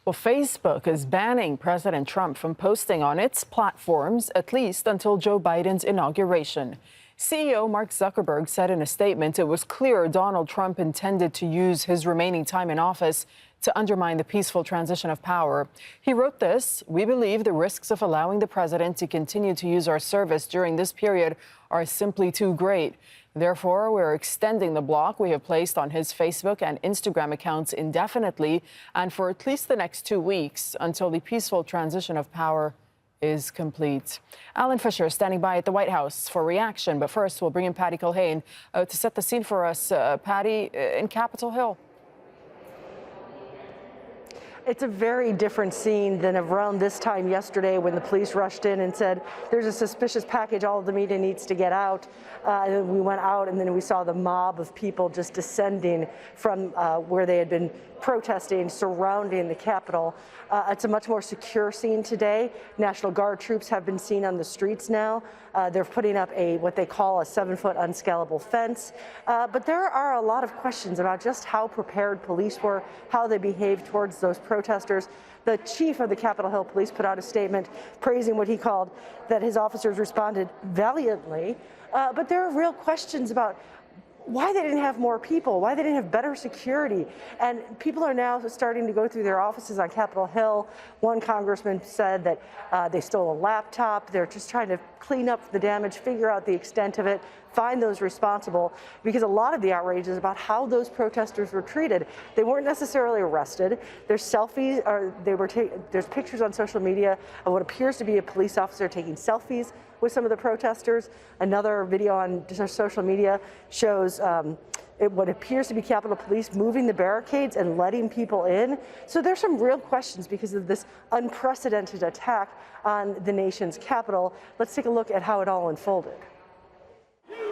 Well, Facebook is banning President Trump from posting on its platforms, at least until Joe Biden's inauguration. CEO Mark Zuckerberg said in a statement it was clear Donald Trump intended to use his remaining time in office to undermine the peaceful transition of power. He wrote this: "We believe the risks of allowing the president to continue to use our service during this period are simply too great. Therefore, we're extending the block we have placed on his Facebook and Instagram accounts indefinitely and for at least the next 2 weeks until the peaceful transition of power is complete." Alan Fisher standing by at the White House for reaction. But first, we'll bring in Patty Culhane to set the scene for us. Patty, in Capitol Hill. It's a very different scene than around this time yesterday when the police rushed in and said, there's a suspicious package, all of the media needs to get out. And then we went out and then we saw the mob of people just descending from where they had been protesting, surrounding the Capitol. It's a much more secure scene today. National Guard troops have been seen on the streets now. They're putting up what they call a 7-foot unscalable fence. But there are a lot of questions about just how prepared police were, how they behaved towards those protesters. The chief of the Capitol Hill Police put out a statement praising what he called that his officers responded valiantly. But there are real questions about why they didn't have more people, why they didn't have better security. And people are now starting to go through their offices on Capitol Hill. One congressman said that they stole a laptop. They're just trying to clean up the damage, figure out the extent of it, find those responsible, because a lot of the outrage is about how those protesters were treated. They weren't necessarily arrested. There's selfies, or there's pictures on social media of what appears to be a police officer taking selfies with some of the protesters. Another video on social media shows what appears to be Capitol Police moving the barricades and letting people in. So there's some real questions because of this unprecedented attack on the nation's capital. Let's take a look at how it all unfolded.